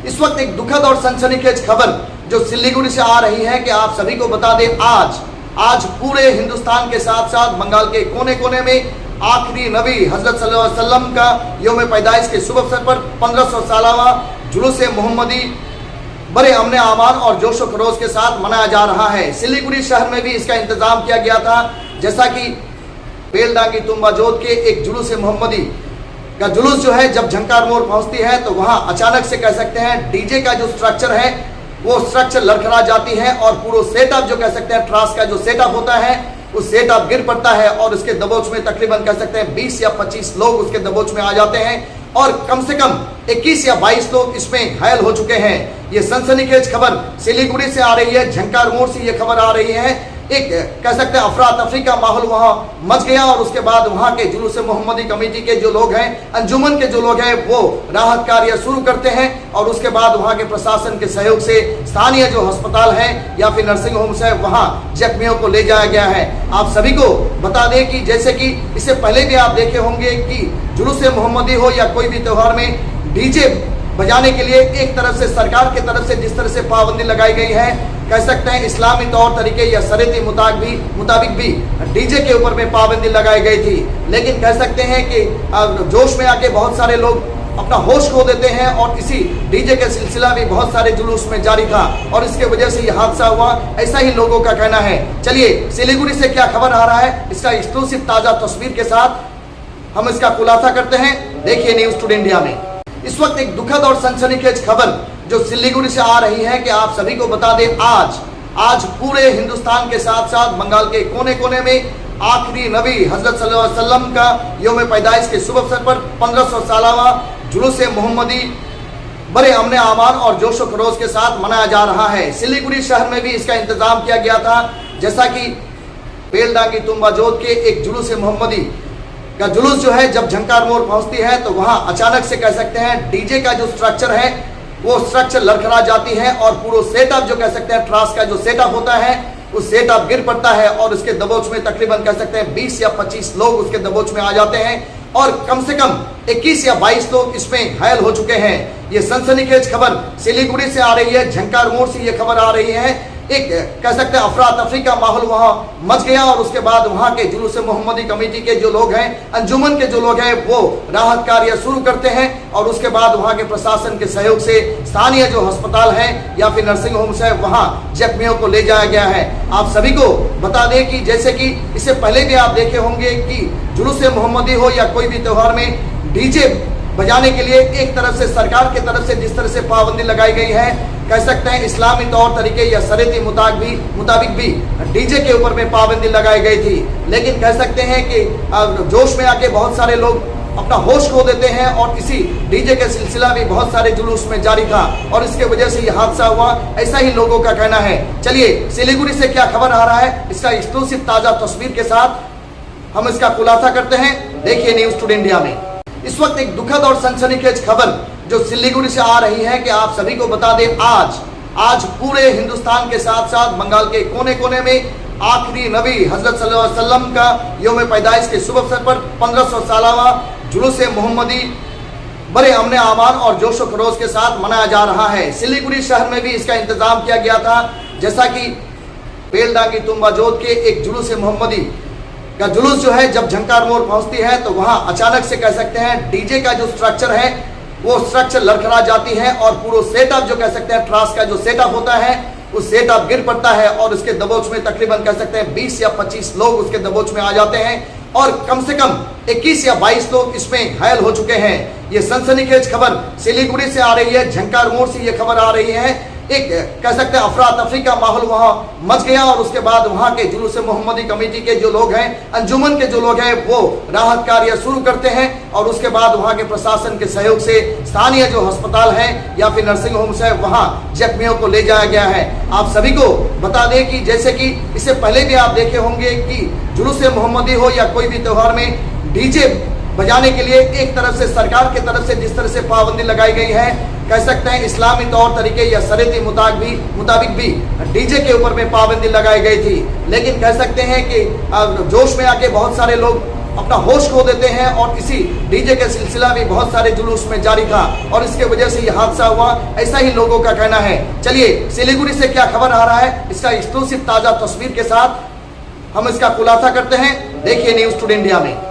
इस वक्त एक दुखद और सनसनीखेज खबर जो सिलीगुड़ी से आ रही है कि आप सभी को बता दें, आज पूरे हिंदुस्तान के साथ साथ बंगाल के कोने कोने में आखिरी नबी हजरत सल्लल्लाहु अलैहि वसल्लम का यौम पैदाइश के शुभ अवसर पर 1500 सालाना जुलूस मोहम्मदी बड़े अमन आमान और जोश व खरोश के साथ मनाया जा रहा है। सिलीगुड़ी शहर में भी इसका इंतजाम किया गया था। जैसा कि बेलडांगी तुम्बा जोत के एक जुलूस मोहम्मदी का जुलूस जो है जब झंकार मोड़ पहुंचती है तो वहां अचानक से कह सकते हैं डीजे का जो स्ट्रक्चर है वो स्ट्रक्चर लड़खड़ा जाती है और पूरा सेटअप जो कह सकते हैं ट्रास का जो सेटअप होता है उस सेटअप गिर पड़ता है और उसके दबोच में तकरीबन कह सकते हैं 20 या 25 लोग उसके दबोच में आ जाते हैं और कम से कम 21 या 22 लोग इसमें घायल हो चुके हैं। ये सनसनीखेज खबर सिलीगुड़ी से आ रही है, झंकार मोड़ से ये खबर आ रही है। एक कह सकते हैं अफरा तफरी का माहौल वहां मच गया और उसके बाद वहां के जुलूस मोहम्मदी कमेटी के जो लोग हैं, अंजुमन के जो लोग हैं, वो राहत कार्य शुरू करते हैं और उसके बाद वहां के प्रशासन के सहयोग से स्थानीय जो अस्पताल है या फिर नर्सिंग होम्स है वहां जख्मियों को ले जाया गया है। आप सभी को बता दें कि जैसे कि इससे पहले भी आप देखे होंगे कि जुलूस मोहम्मदी हो या कोई भी त्योहार में डीजे बजाने के लिए एक तरफ से सरकार की तरफ से जिस तरह से पाबंदी लगाई गई है, कह सकते हैं इस्लामी तौर तरीके या शरीयती मुताबिक भी डीजे के ऊपर में पाबंदी लगाई गई थी। लेकिन कह सकते हैं कि जोश में आके बहुत सारे लोग अपना होश खो देते हैं और इसी डीजे का सिलसिला भी बहुत सारे जुलूस में जारी था और इसके वजह से ये हादसा हुआ, ऐसा ही लोगों का कहना है। चलिए सिलीगुड़ी से क्या खबर आ रहा है, इसका एक्सक्लूसिव ताजा तस्वीर के साथ हम इसका खुलासा करते हैं। देखिए न्यूज़ टुडे इंडिया में इस वक्त एक दुखद और सनसनीखेज खबर जो सिलीगुड़ी से आ रही है कि आप सभी को बता दें, आज पूरे हिंदुस्तान के साथ साथ बंगाल के कोने कोने में आखिरी नबी हजरत सल्लल्लाहु अलैहि वसल्लम का यौम पैदाइश के शुभ अवसर पर 1500 सालाना जुलूस मोहम्मदी बड़े अमन आमान और जोश व खरोश के साथ मनाया जा रहा है। सिलीगुड़ी शहर में भी इसका इंतजाम किया गया था। जैसा कि बेलडांगी तुम्बा जोत के एक जुलूस मोहम्मदी का जुलूस जो है जब झंकार मोड़ पहुंचती है तो वहां अचानक से कह सकते हैं डीजे का जो स्ट्रक्चर है वो स्ट्रक्चर लड़खड़ा जाती है और पूरा सेटअप जो कह सकते हैं ट्रास का जो सेटअप होता है उस सेटअप गिर पड़ता है और उसके दबोच में तकरीबन कह सकते हैं 20 या 25 लोग उसके दबोच में आ जाते हैं और कम से कम 21 या 22 लोग इसमें घायल हो चुके हैं। ये सनसनीखेज खबर सिलीगुड़ी से आ रही है, झंकार मोड़ से ये खबर आ रही है। एक कह सकते हैं अफरा तफरी का माहौल वहां मच गया और उसके बाद वहां के जुलूस मोहम्मदी कमेटी के जो लोग हैं, अंजुमन के जो लोग हैं, वो राहत कार्य शुरू करते हैं और उसके बाद वहां के प्रशासन के सहयोग से स्थानीय जो अस्पताल है या फिर नर्सिंग होम्स है वहां जख्मियों को ले जाया गया है। आप सभी को बता दें कि जैसे कि इससे पहले भी आप देखे होंगे कि जुलूस मोहम्मदी हो या कोई भी त्योहार में डीजे बजाने के लिए एक तरफ से सरकार की तरफ से जिस तरह से पाबंदी लगाई गई है, कह सकते हैं इस्लामी तौर तरीके या शरीयती मुताबिक भी डीजे के ऊपर में पाबंदी लगाई गई थी। लेकिन कह सकते हैं कि जोश में आके बहुत सारे लोग अपना होश खो देते हैं और इसी डीजे का सिलसिला भी बहुत सारे जुलूस में जारी था और इसके वजह से ये हादसा हुआ, ऐसा ही लोगों का कहना है। चलिए सिलीगुड़ी से क्या खबर आ रहा है, इसका एक्सक्लूसिव ताजा तस्वीर के साथ हम इसका खुलासा करते हैं। देखिए न्यूज़ टुडे इंडिया में इस वक्त एक दुखद और सनसनीखेज खबर जो सिलीगुड़ी से आ रही है कि आप सभी को बता दें, आज पूरे हिंदुस्तान के साथ साथ बंगाल के कोने कोने में आखिरी नबी हजरत सल्लल्लाहु अलैहि वसल्लम का यौम पैदाइश के शुभ अवसर पर 1500 सालाना जुलूस मोहम्मदी बड़े अमन आमान और जोश व खरोश के साथ मनाया जा रहा है। सिलीगुड़ी शहर में भी इसका इंतजाम किया गया था। जैसा कि बेलडांगी तुम्बा जोत के एक जुलूस मोहम्मदी का जुलूस जो है जब झंकार मोड़ पहुंचती है तो वहां अचानक से कह सकते हैं डीजे का जो स्ट्रक्चर है वो स्ट्रक्चर लड़खड़ा जाती है और पूरा सेटअप जो कह सकते हैं ट्रास का जो सेटअप होता है उस सेटअप गिर पड़ता है और उसके दबोच में तकरीबन कह सकते हैं 20 या 25 लोग उसके दबोच में आ जाते हैं और कम से कम 21 या 22 लोग इसमें घायल हो चुके हैं। ये सनसनीखेज खबर सिलीगुड़ी से आ रही है, झंकार मोड़ से ये खबर आ रही है। एक कह सकते हैं अफरा तफरी का माहौल वहां मच गया और उसके बाद वहां के जुलूस मोहम्मदी कमेटी के जो लोग हैं, अंजुमन के जो लोग हैं, वो राहत कार्य शुरू करते हैं और उसके बाद वहां के प्रशासन के सहयोग से स्थानीय जो अस्पताल है या फिर नर्सिंग होम्स है वहां जख्मियों को ले जाया गया है। आप सभी को बता दें कि जैसे कि इससे पहले भी आप देखे होंगे कि जुलूस मोहम्मदी हो या कोई भी त्योहार में डीजे बजाने के लिए एक तरफ से सरकार की तरफ से जिस तरह से पाबंदी लगाई गई है, कह सकते हैं इस्लामी तौर तरीके या शरीयती मुताबिक भी डीजे के ऊपर में पाबंदी लगाई गई थी। लेकिन कह सकते हैं कि जोश में आके बहुत सारे लोग अपना होश खो देते हैं। और इसी डीजे के सिलसिला में बहुत सारे जुलूस में जारी था और इसके वजह से ये हादसा हुआ, ऐसा ही लोगों का कहना है। चलिए सिलीगुड़ी से क्या खबर आ रहा है, इसका एक्सक्लूसिव ताजा तस्वीर के साथ हम इसका खुलासा करते हैं। देखिए न्यूज़ टुडे इंडिया में।